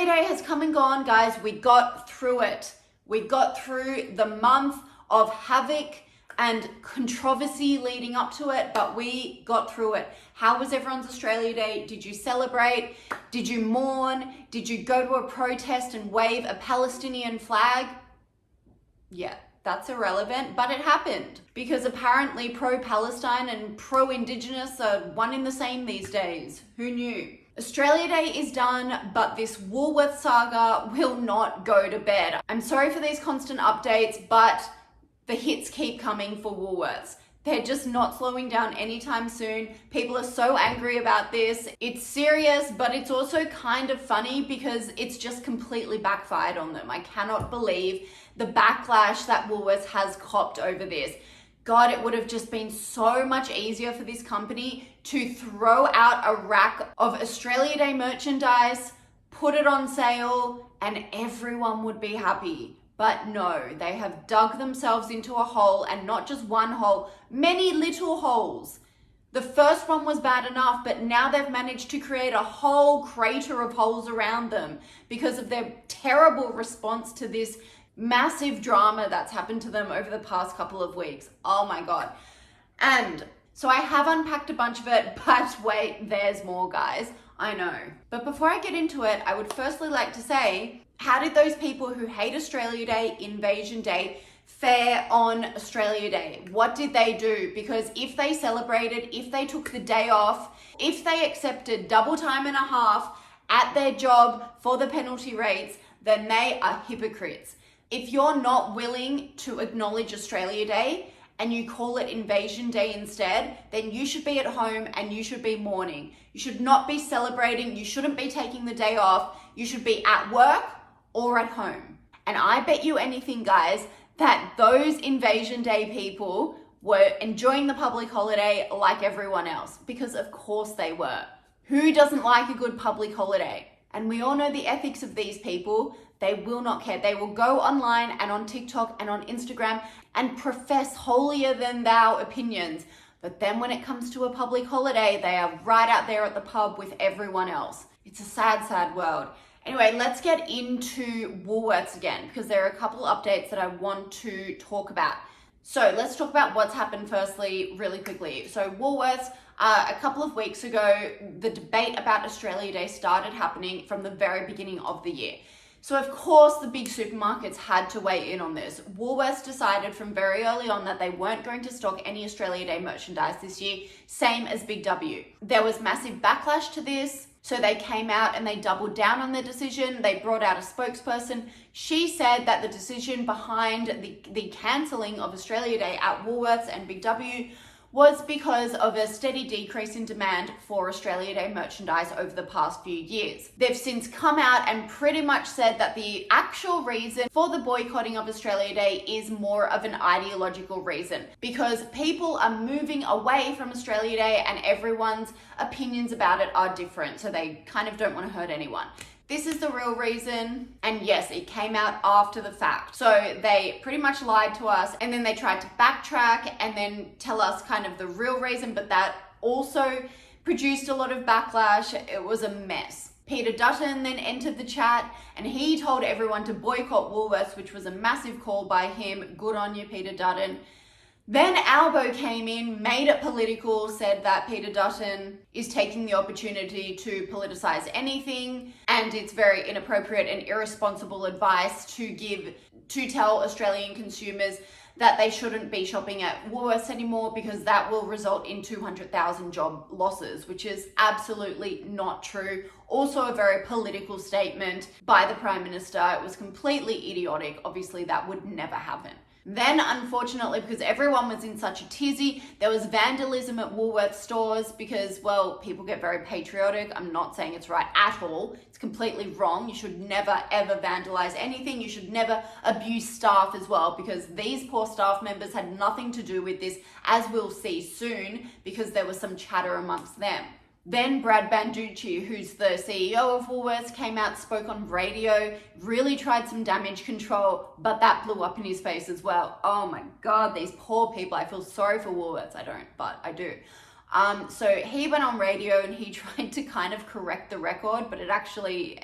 Australia Day has come and gone, guys. We got through it. We got through the month of havoc and controversy leading up to it, but we got through it. How was everyone's Australia Day? Did you celebrate? Did you mourn? Did you go to a protest and wave a Palestinian flag? Yeah, that's irrelevant, but it happened because apparently pro-Palestine and pro-Indigenous are one in the same these days. Who knew? Australia Day is done, but this Woolworths saga will not go to bed. I'm sorry for these constant updates, but the hits keep coming for Woolworths. They're just not slowing down anytime soon. People are so angry about this. It's serious, but it's also kind of funny because it's just completely backfired on them. I cannot believe the backlash that Woolworths has copped over this. God, it would have just been so much easier for this company to throw out a rack of Australia Day merchandise, put it on sale, and everyone would be happy. But no, they have dug themselves into a hole, and not just one hole, many little holes. The first one was bad enough, but now they've managed to create a whole crater of holes around them because of their terrible response to this massive drama that's happened to them over the past couple of weeks. Oh my God. And so I have unpacked a bunch of it, but wait, there's more, guys. I know. But before I get into it, I would firstly like to say, how did those people who hate Australia Day, Invasion Day, fare on Australia Day? What did they do? Because if they celebrated, if they took the day off, if they accepted double time and a half at their job for the penalty rates, then they are hypocrites. If you're not willing to acknowledge Australia Day and you call it Invasion Day instead, then you should be at home and you should be mourning. You should not be celebrating. You shouldn't be taking the day off. You should be at work or at home. And I bet you anything, guys, that those Invasion Day people were enjoying the public holiday like everyone else, because of course they were. Who doesn't like a good public holiday? And we all know the ethics of these people. They will not care. They will go online and on TikTok and on Instagram and profess holier than thou opinions. But then when it comes to a public holiday, they are right out there at the pub with everyone else. It's a sad, sad world. Anyway, let's get into Woolworths again, because there are a couple updates that I want to talk about. So let's talk about what's happened firstly, really quickly. So Woolworths, a couple of weeks ago, the debate about Australia Day started happening from the very beginning of the year. So of course the big supermarkets had to weigh in on this. Woolworths decided from very early on that they weren't going to stock any Australia Day merchandise this year, same as Big W. There was massive backlash to this. So they came out and they doubled down on their decision. They brought out a spokesperson. She said that the decision behind the cancelling of Australia Day at Woolworths and Big W was because of a steady decrease in demand for Australia Day merchandise over the past few years. They've since come out and pretty much said that the actual reason for the boycotting of Australia Day is more of an ideological reason, because people are moving away from Australia Day and everyone's opinions about it are different, so they kind of don't want to hurt anyone. This is the real reason, and yes, it came out after the fact. So they pretty much lied to us, and then they tried to backtrack and then tell us kind of the real reason, but that also produced a lot of backlash. It was a mess. Peter Dutton then entered the chat and he told everyone to boycott Woolworths, which was a massive call by him. Good on you, Peter Dutton. Then Albo came in, made it political, said that Peter Dutton is taking the opportunity to politicize anything, and it's very inappropriate and irresponsible advice to tell Australian consumers that they shouldn't be shopping at Woolworths anymore because that will result in 200,000 job losses, which is absolutely not true. Also a very political statement by the Prime Minister. It was completely idiotic. Obviously that would never happen. Then, unfortunately, because everyone was in such a tizzy, there was vandalism at Woolworths stores because, well, people get very patriotic. I'm not saying it's right at all. It's completely wrong. You should never, ever vandalize anything. You should never abuse staff as well, because these poor staff members had nothing to do with this, as we'll see soon, because there was some chatter amongst them. Then Brad Banducci, who's the CEO of Woolworths, came out, spoke on radio, really tried some damage control, but that blew up in his face as well. Oh my God, these poor people. I feel sorry for Woolworths. I don't, but I do. So he went on radio and he tried to kind of correct the record, but it actually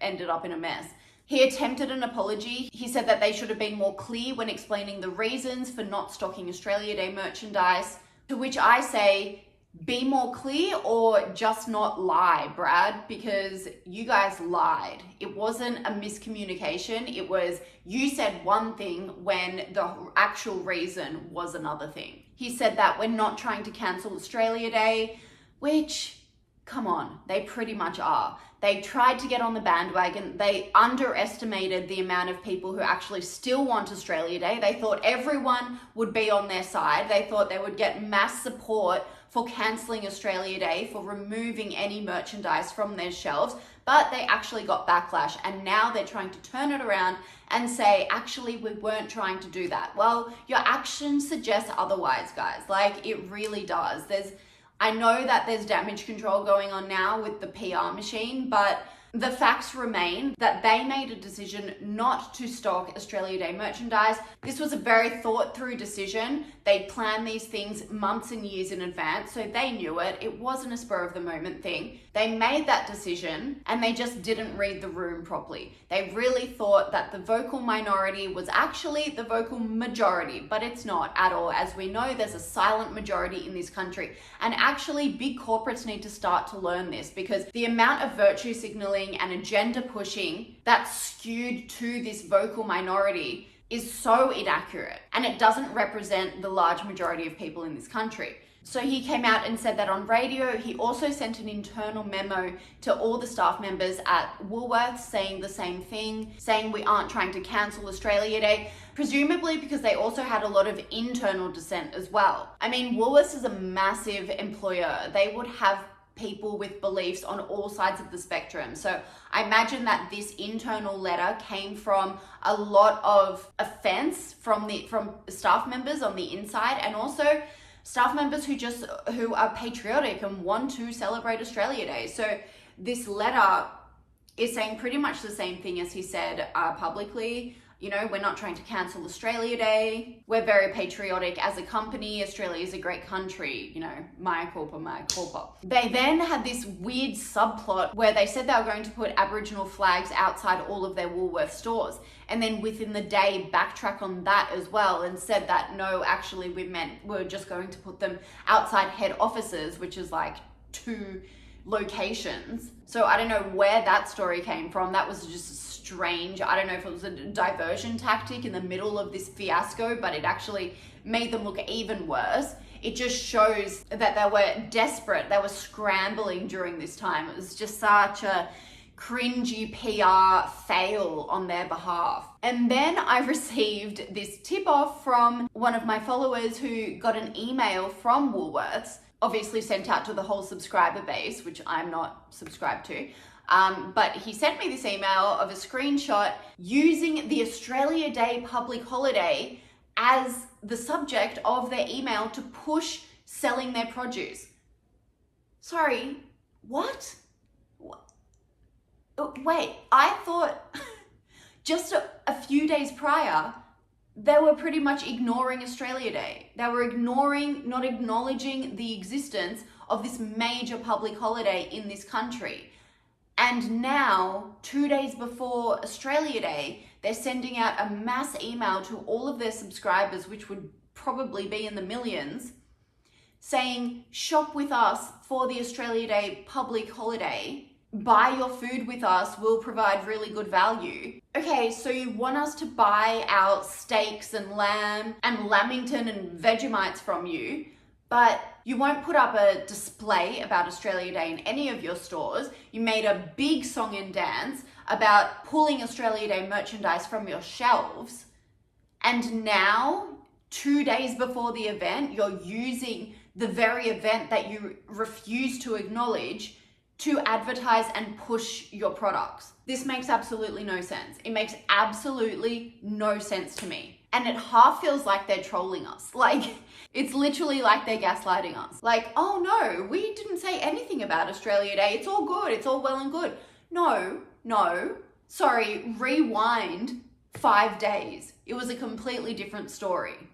ended up in a mess. He attempted an apology. He said that they should have been more clear when explaining the reasons for not stocking Australia Day merchandise, to which I say, be more clear or just not lie, Brad, because you guys lied. It wasn't a miscommunication. It was you said one thing when the actual reason was another thing. He said that we're not trying to cancel Australia Day, which, come on, they pretty much are. They tried to get on the bandwagon. They underestimated the amount of people who actually still want Australia Day. They thought everyone would be on their side. They thought they would get mass support for cancelling Australia Day, for removing any merchandise from their shelves, but they actually got backlash, and now they're trying to turn it around and say, actually, we weren't trying to do that. Well, your actions suggest otherwise, guys. Like, it really does. I know that there's damage control going on now with the PR machine, but the facts remain that they made a decision not to stock Australia Day merchandise. This was a very thought through decision. They planned these things months and years in advance, so they knew it. It wasn't a spur of the moment thing. They made that decision and they just didn't read the room properly. They really thought that the vocal minority was actually the vocal majority, but it's not at all. As we know, there's a silent majority in this country. And actually, big corporates need to start to learn this, because the amount of virtue signaling and agenda pushing that's skewed to this vocal minority is so inaccurate, and it doesn't represent the large majority of people in this country. So he came out and said that on radio. He also sent an internal memo to all the staff members at Woolworths saying the same thing, saying we aren't trying to cancel Australia Day, presumably because they also had a lot of internal dissent as well. I mean, Woolworths is a massive employer. They would have people with beliefs on all sides of the spectrum. So I imagine that this internal letter came from a lot of offense from staff members on the inside, and also staff members who are patriotic and want to celebrate Australia Day. So this letter is saying pretty much the same thing as he said publicly. You know, we're not trying to cancel Australia Day. We're very patriotic as a company. Australia is a great country. You know, mea culpa, mea culpa. They then had this weird subplot where they said they were going to put Aboriginal flags outside all of their Woolworths stores. And then within the day, backtrack on that as well and said that, no, actually we're just going to put them outside head offices, which is like 2 locations. So I don't know where that story came from. That was just strange. I don't know if it was a diversion tactic in the middle of this fiasco, but it actually made them look even worse. It just shows that they were desperate. They were scrambling during this time. It was just such a cringy PR fail on their behalf. And then I received this tip off from one of my followers who got an email from Woolworths, obviously sent out to the whole subscriber base, which I'm not subscribed to. But he sent me this email of a screenshot using the Australia Day public holiday as the subject of their email to push selling their produce. Sorry, what? Wait, I thought just a few days prior, they were pretty much ignoring Australia Day. They were not acknowledging the existence of this major public holiday in this country. And now, 2 days before Australia Day, they're sending out a mass email to all of their subscribers, which would probably be in the millions, saying, shop with us for the Australia Day public holiday. Buy your food with us, we'll provide really good value. Okay, so you want us to buy our steaks and lamb and lamington and Vegemites from you, but you won't put up a display about Australia Day in any of your stores. You made a big song and dance about pulling Australia Day merchandise from your shelves. And now, 2 days before the event, you're using the very event that you refuse to acknowledge to advertise and push your products. This makes absolutely no sense. It makes absolutely no sense to me. And it half feels like they're trolling us. Like, it's literally like they're gaslighting us. Like, oh no, we didn't say anything about Australia Day. It's all good. It's all well and good. No. Sorry, rewind 5 days. It was a completely different story.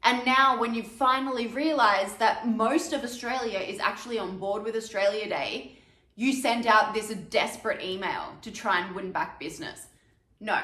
And now when you finally realize that most of Australia is actually on board with Australia Day, you send out this desperate email to try and win back business. No,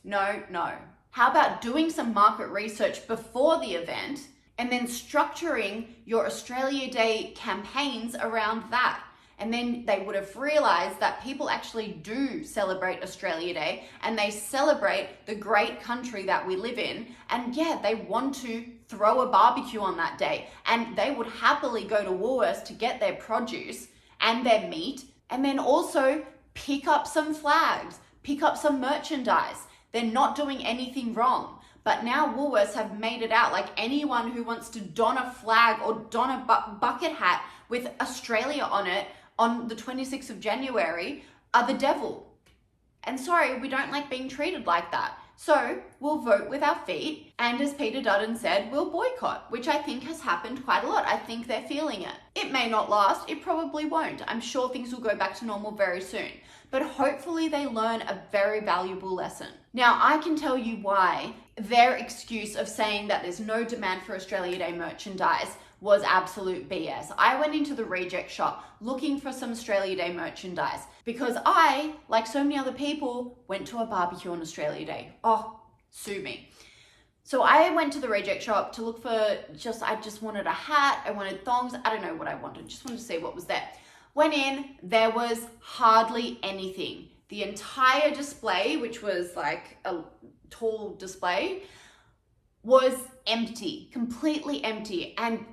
no, no. How about doing some market research before the event and then structuring your Australia Day campaigns around that? And then they would have realized that people actually do celebrate Australia Day and they celebrate the great country that we live in. And yeah, they want to throw a barbecue on that day. And they would happily go to Woolworths to get their produce and their meat and then also pick up some flags, pick up some merchandise. They're not doing anything wrong. But now Woolworths have made it out like anyone who wants to don a flag or don a bucket hat with Australia on it on the 26th of January are the devil. And sorry, we don't like being treated like that. So we'll vote with our feet. And as Peter Dutton said, we'll boycott, which I think has happened quite a lot. I think they're feeling it. It may not last. It probably won't. I'm sure things will go back to normal very soon. But hopefully they learn a very valuable lesson. Now, I can tell you why their excuse of saying that there's no demand for Australia Day merchandise was absolute BS. I went into the reject shop looking for some Australia Day merchandise because I, like so many other people, went to a barbecue on Australia Day. Oh, sue me. So I went to the reject shop to look for I just wanted a hat, I wanted thongs, I don't know what I wanted, just wanted to see what was there. Went in, there was hardly anything. The entire display, which was like a tall display, was empty, completely empty. And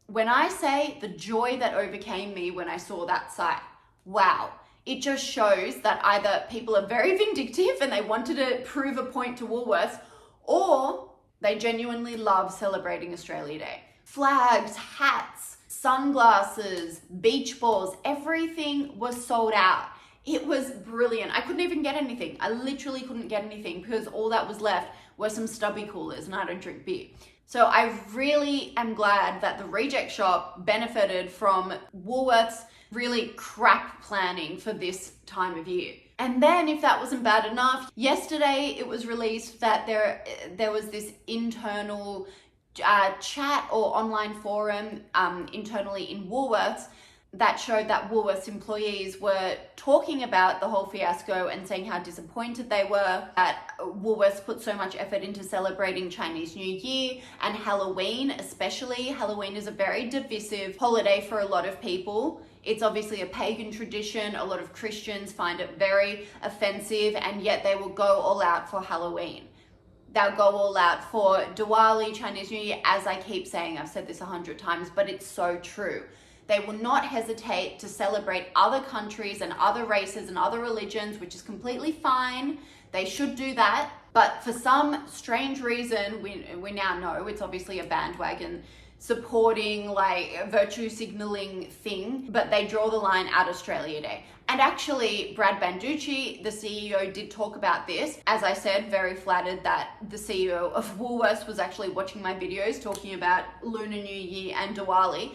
when I say the joy that overcame me when I saw that site, wow, it just shows that either people are very vindictive and they wanted to prove a point to Woolworths, or they genuinely love celebrating Australia Day. Flags, hats, sunglasses, beach balls, everything was sold out. It was brilliant. I couldn't even get anything. I literally couldn't get anything because all that was left were some stubby coolers and I don't drink beer. So I really am glad that the reject shop benefited from Woolworths' really crap planning for this time of year. And then if that wasn't bad enough, yesterday it was released that there was this internal chat or online forum internally in Woolworths that showed that Woolworths employees were talking about the whole fiasco and saying how disappointed they were that Woolworths put so much effort into celebrating Chinese New Year and Halloween especially. Halloween is a very divisive holiday for a lot of people. It's obviously a pagan tradition. A lot of Christians find it very offensive, and yet they will go all out for Halloween. They'll go all out for Diwali, Chinese New Year, as I keep saying. I've said this 100 times, but it's so true. They will not hesitate to celebrate other countries and other races and other religions, which is completely fine. They should do that. But for some strange reason, we now know it's obviously a bandwagon supporting, like, virtue signaling thing, but they draw the line at Australia Day. And actually, Brad Banducci, the CEO, did talk about this. As I said, very flattered that the CEO of Woolworths was actually watching my videos talking about Lunar New Year and Diwali.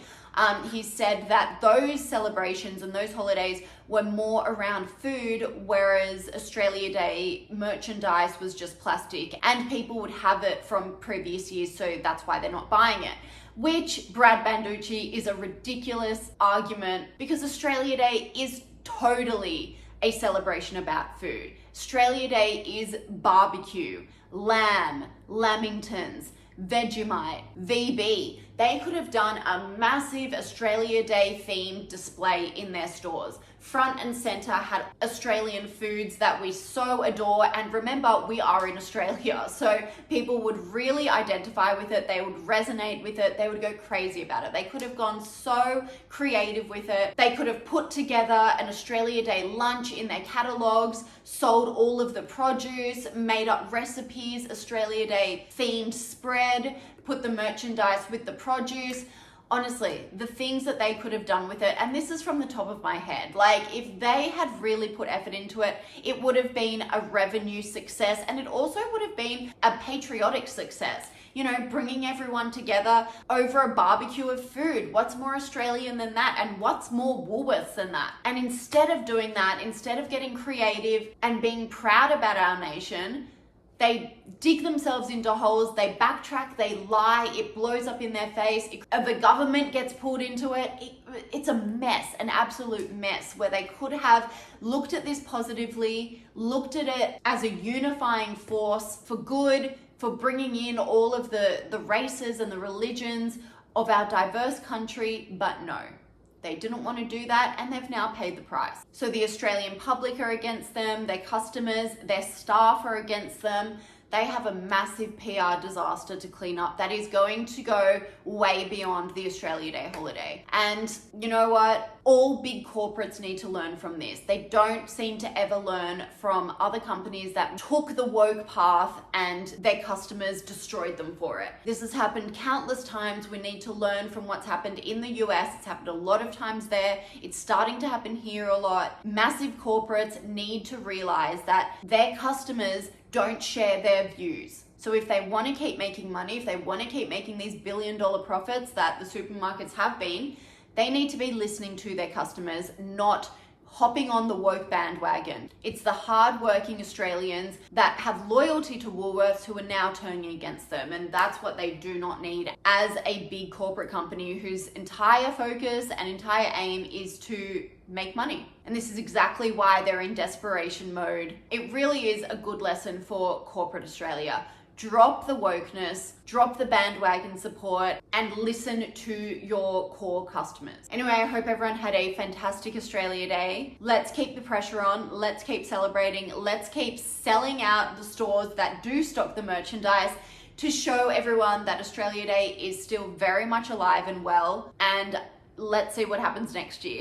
He said that those celebrations and those holidays were more around food, whereas Australia Day merchandise was just plastic and people would have it from previous years, so that's why they're not buying it. Which, Brad Banducci, is a ridiculous argument because Australia Day is totally a celebration about food. Australia Day is barbecue, lamb, lamingtons, Vegemite, VB. They could have done a massive Australia Day themed display in their stores. Front and center had Australian foods that we so adore, and remember, we are in Australia, so people would really identify with it, they would resonate with it, they would go crazy about it. They could have gone so creative with it. They could have put together an Australia Day lunch in their catalogs, sold all of the produce, made up recipes, Australia Day themed spread, put the merchandise with the produce. Honestly, the things that they could have done with it, and this is from the top of my head, like if they had really put effort into it, it would have been a revenue success, and it also would have been a patriotic success. You know, bringing everyone together over a barbecue of food. What's more Australian than that? And what's more Woolworths than that? And instead of doing that, instead of getting creative and being proud about our nation, They dig themselves into holes, they backtrack, they lie, it blows up in their face. The government gets pulled into it. It's a mess, an absolute mess, where they could have looked at this positively, looked at it as a unifying force for good, for bringing in all of the races and the religions of our diverse country, but no. They didn't want to do that, and they've now paid the price. So the Australian public are against them, their customers, their staff are against them. They have a massive PR disaster to clean up that is going to go way beyond the Australia Day holiday. And you know what? All big corporates need to learn from this. They don't seem to ever learn from other companies that took the woke path and their customers destroyed them for it. This has happened countless times. We need to learn from what's happened in the US. It's happened a lot of times there. It's starting to happen here a lot. Massive corporates need to realize that their customers don't share their views. So if they want to keep making money, if they want to keep making these billion-dollar profits that the supermarkets have been, they need to be listening to their customers, not hopping on the woke bandwagon. It's the hard-working Australians that have loyalty to Woolworths who are now turning against them, and that's what they do not need as a big corporate company whose entire focus and entire aim is to make money. And this is exactly why they're in desperation mode. It really is a good lesson for corporate Australia. Drop the wokeness, drop the bandwagon support, and listen to your core customers. Anyway, I hope everyone had a fantastic Australia Day. Let's keep the pressure on. Let's keep celebrating. Let's keep selling out the stores that do stock the merchandise to show everyone that Australia Day is still very much alive and well. And let's see what happens next year.